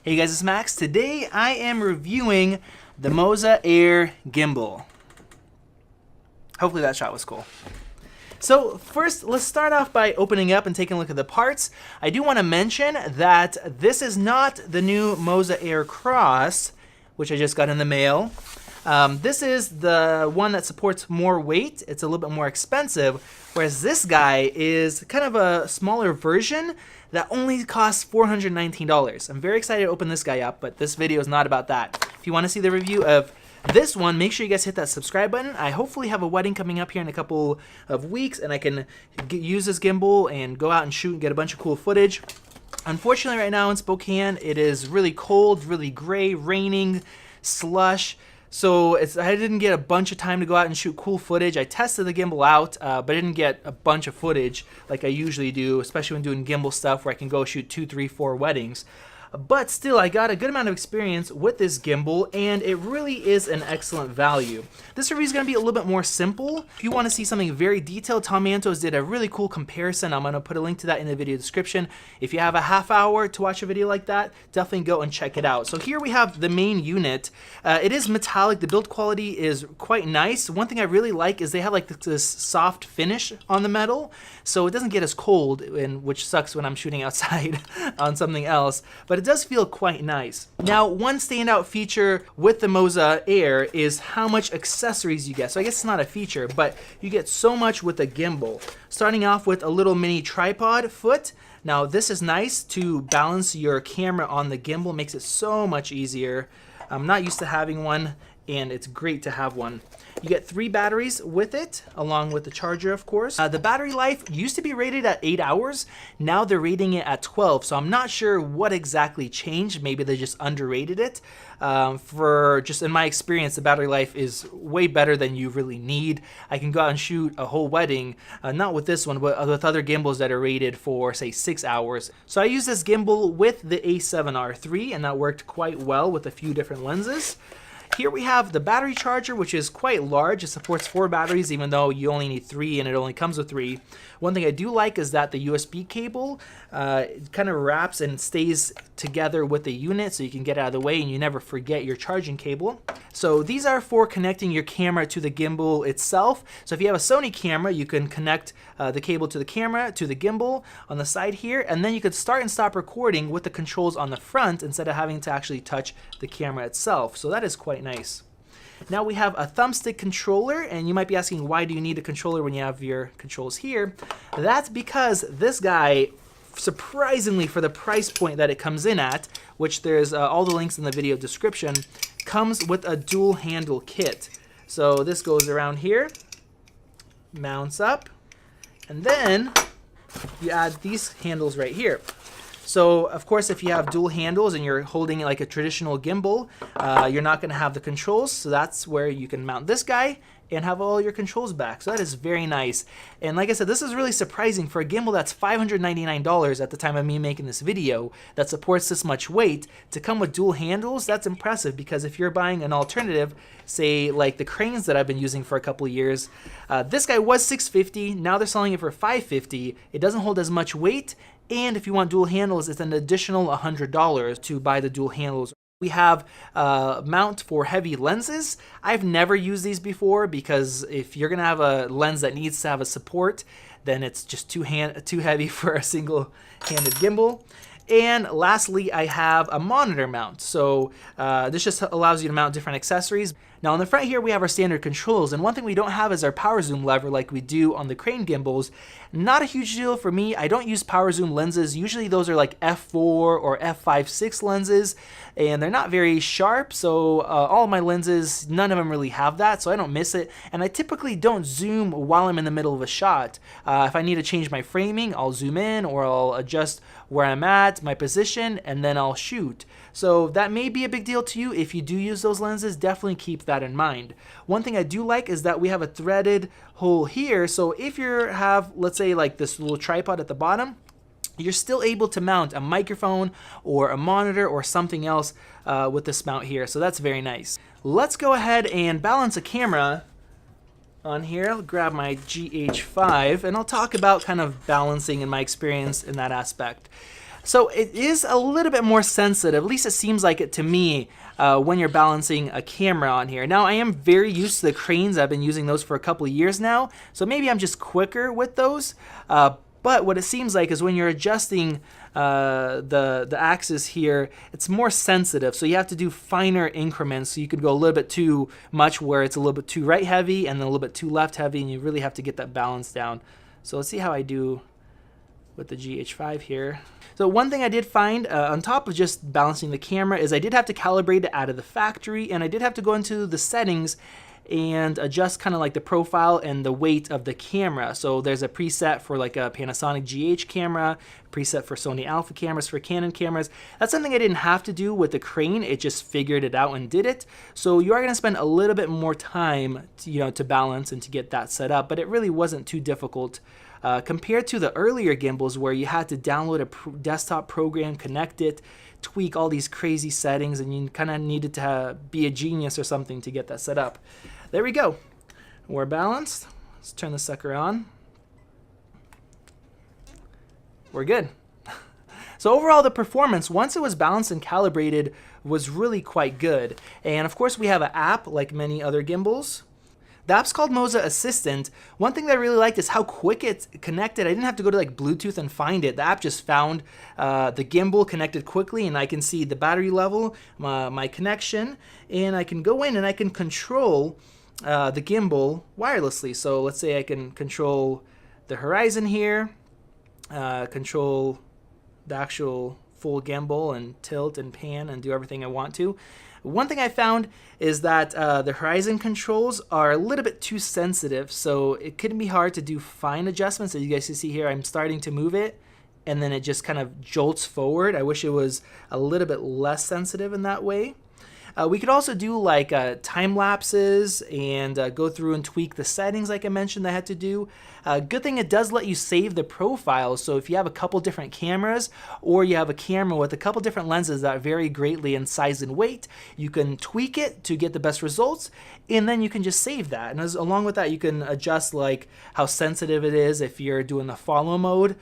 Hey guys, it's Max. Today I am reviewing the Moza Air gimbal. Hopefully that shot was cool. So first, let's start off by opening up and taking a look at the parts. I do want to mention that this is not the new Moza Air Cross, which I just got in the mail. This is the one that supports more weight. It's a little bit more expensive, whereas this guy is kind of a smaller version that only costs $419. I'm very excited to open this guy up, but this video is not about that. If you want to see the review of this one, make sure you guys hit that subscribe button. I hopefully have a wedding coming up here in a couple of weeks, and I can use this gimbal and go out and shoot and get a bunch of cool footage. Unfortunately, right now in Spokane, it is really cold, really gray, raining, slush. So I didn't get a bunch of time to go out and shoot cool footage. I tested the gimbal out, but I didn't get a bunch of footage like I usually do, especially when doing gimbal stuff where I can go shoot 2, 3, 4 weddings. But still, I got a good amount of experience with this gimbal, and it really is an excellent value. This review is going to be a little bit more simple. If you want to see something very detailed, Tom Mantos did a really cool comparison. I'm going to put a link to that in the video description. If you have a half hour to watch a video like that, definitely go and check it out. So here we have the main unit. It is metallic. The build quality is quite nice. One thing I really like is they have like this soft finish on the metal, so it doesn't get as cold, which sucks when I'm shooting outside on something else. But it does feel quite nice. Now, one standout feature with the Moza Air is how much accessories you get. So I guess it's not a feature, but you get so much with the gimbal. Starting off with a little mini tripod foot. Now this is nice to balance your camera on the gimbal. Makes it so much easier. I'm not used to having one, and it's great to have one. You get 3 batteries with it, along with the charger, of course. The battery life used to be rated at 8 hours. Now they're rating it at 12, so I'm not sure what exactly changed. Maybe they just underrated it. Just in my experience, the battery life is way better than you really need. I can go out and shoot a whole wedding, not with this one, but with other gimbals that are rated for, say, 6 hours. So I used this gimbal with the A7R III, and that worked quite well with a few different lenses. Here we have the battery charger, which is quite large. It supports 4 batteries, even though you only need 3 and it only comes with 3. One thing I do like is that the USB cable kind of wraps and stays together with the unit, so you can get out of the way and you never forget your charging cable. So these are for connecting your camera to the gimbal itself. So if you have a Sony camera, you can connect the cable to the camera, to the gimbal on the side here, and then you could start and stop recording with the controls on the front instead of having to actually touch the camera itself. So that is quite nice. Now we have a thumbstick controller, and you might be asking, why do you need a controller when you have your controls here? That's because this guy, surprisingly for the price point that it comes in at, which there's all the links in the video description, comes with a dual handle kit. So this goes around here, mounts up, and then you add these handles right here. So, of course, if you have dual handles and you're holding it like a traditional gimbal, you're not going to have the controls. So that's where you can mount this guy and have all your controls back. So that is very nice. And like I said, this is really surprising for a gimbal that's $599 at the time of me making this video that supports this much weight. To come with dual handles, that's impressive, because if you're buying an alternative, say like the cranes that I've been using for a couple of years, this guy was $650. Now they're selling it for $550. It doesn't hold as much weight. And if you want dual handles, it's an additional $100 to buy the dual handles. We have a mount for heavy lenses. I've never used these before, because if you're gonna have a lens that needs to have a support, then it's just too heavy for a single-handed gimbal. And lastly, I have a monitor mount. So this just allows you to mount different accessories. Now on the front here, we have our standard controls, and one thing we don't have is our power zoom lever like we do on the crane gimbals. Not a huge deal for me. I don't use power zoom lenses. Usually those are like f4 or f5.6 lenses, and they're not very sharp. So all of my lenses, none of them really have that, so I don't miss it. And I typically don't zoom while I'm in the middle of a shot. If I need to change my framing, I'll zoom in, or I'll adjust where I'm at, my position, and then I'll shoot. So that may be a big deal to you. If you do use those lenses, definitely keep that in mind. One thing I do like is that we have a threaded hole here. So if you have, let's say, like this little tripod at the bottom, you're still able to mount a microphone or a monitor or something else with this mount here. So that's very nice. Let's go ahead and balance a camera on here. I'll grab my GH5 and I'll talk about kind of balancing and my experience in that aspect. So it is a little bit more sensitive, at least it seems like it to me, when you're balancing a camera on here. Now I am very used to the cranes. I've been using those for a couple of years now, so maybe I'm just quicker with those. But what it seems like is when you're adjusting the axis here, it's more sensitive, so you have to do finer increments. So you could go a little bit too much where it's a little bit too right heavy and then a little bit too left heavy, and you really have to get that balance down. So let's see how I do with the GH5 here. So one thing I did find on top of just balancing the camera is I did have to calibrate it out of the factory, and I did have to go into the settings and adjust kind of like the profile and the weight of the camera. So there's a preset for like a Panasonic GH camera, preset for Sony Alpha cameras, for Canon cameras. That's something I didn't have to do with the crane. It just figured it out and did it. So you are going to spend a little bit more time to balance and to get that set up, but it really wasn't too difficult. Compared to the earlier gimbals where you had to download a desktop program, connect it, tweak all these crazy settings, and you kind of needed to be a genius or something to get that set up. There we go. We're balanced. Let's turn the sucker on. We're good. So overall, the performance, once it was balanced and calibrated, was really quite good. And of course, we have an app like many other gimbals. The app's called Moza Assistant. One thing that I really liked is how quick it's connected. I didn't have to go to like Bluetooth and find it. The app just found the gimbal, connected quickly, and I can see the battery level, my connection, and I can go in and I can control the gimbal wirelessly. So let's say I can control the horizon here, control the actual full gimbal and tilt and pan and do everything I want to. One thing I found is that the horizon controls are a little bit too sensitive, so it can be hard to do fine adjustments. As you guys can see here, I'm starting to move it, and then it just kind of jolts forward. I wish it was a little bit less sensitive in that way. We could also do like time lapses and go through and tweak the settings like I mentioned I had to do. Good thing it does let you save the profiles, so if you have a couple different cameras or you have a camera with a couple different lenses that vary greatly in size and weight, you can tweak it to get the best results, and then you can just save that. And along with that, you can adjust like how sensitive it is if you're doing the follow mode.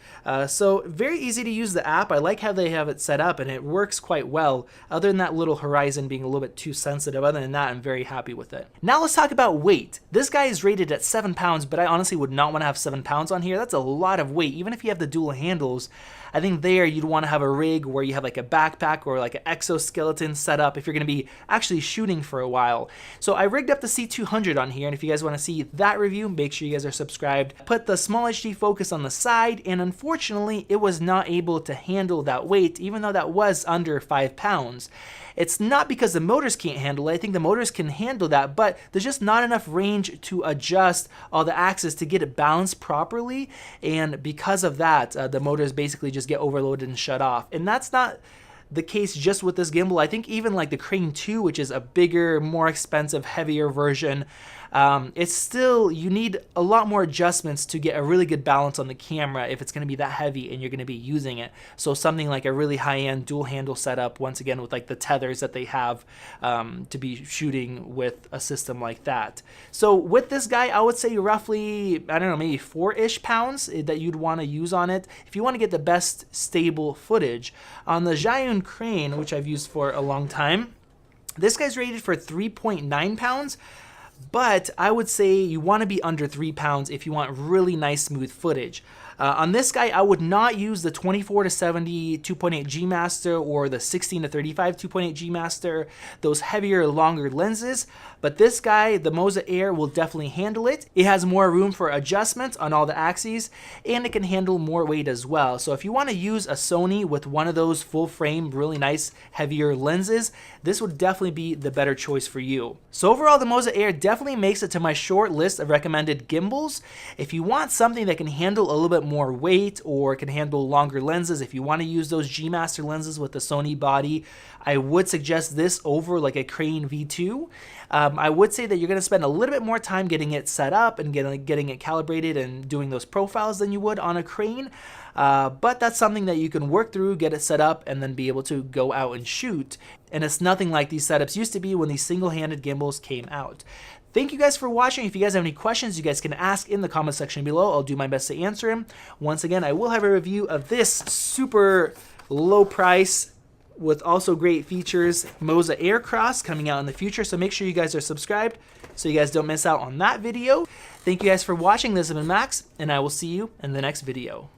So very easy to use the app. I like how they have it set up, and it works quite well, other than that little horizon being a little bit too sensitive. Other than that, I'm very happy with it. Now let's talk about weight. This guy is rated at 7 pounds, but I honestly would not want to have 7 pounds on here. That's a lot of weight. Even if you have the dual handles, I think there you'd want to have a rig where you have like a backpack or like an exoskeleton set up if you're going to be actually shooting for a while. So I rigged up the C200 on here, and if you guys want to see that review, make sure you guys are subscribed. Put the small HD focus on the side, and unfortunately it was not able to handle that weight, even though that was under 5 pounds. It's not because the motors can't handle it. I think the motors can handle that, but there's just not enough range to adjust all the axes to get it balanced properly, and because of that, the motors basically just get overloaded and shut off. And that's not the case just with this gimbal. I think even like the Crane 2, which is a bigger, more expensive, heavier version, it's still, you need a lot more adjustments to get a really good balance on the camera if it's going to be that heavy and you're going to be using it. So something like a really high-end dual handle setup, once again with like the tethers that they have to be shooting with a system like that. So with this guy, I would say roughly, I don't know, maybe 4-ish pounds that you'd want to use on it if you want to get the best stable footage. On the Zhiyun Crane, which I've used for a long time, this guy's rated for 3.9 pounds. But I would say you want to be under 3 pounds if you want really nice smooth footage. On this guy, I would not use the 24-70 2.8 G Master or the 16-35 2.8 G Master, those heavier, longer lenses. But this guy, the Moza Air, will definitely handle it. It has more room for adjustments on all the axes, and it can handle more weight as well. So if you want to use a Sony with one of those full frame, really nice, heavier lenses, this would definitely be the better choice for you. So overall, the Moza Air definitely makes it to my short list of recommended gimbals. If you want something that can handle a little bit more weight or can handle longer lenses, if you want to use those G Master lenses with the Sony body, I would suggest this over like a Crane V2. I would say that you're going to spend a little bit more time getting it set up and getting it calibrated and doing those profiles than you would on a Crane. But that's something that you can work through, get it set up, and then be able to go out and shoot. And it's nothing like these setups used to be when these single-handed gimbals came out. Thank you guys for watching. If you guys have any questions, you guys can ask in the comment section below. I'll do my best to answer them. Once again, I will have a review of this super low price with also great features Moza Air Cross coming out in the future. So make sure you guys are subscribed so you guys don't miss out on that video. Thank you guys for watching. This has been Max, and I will see you in the next video.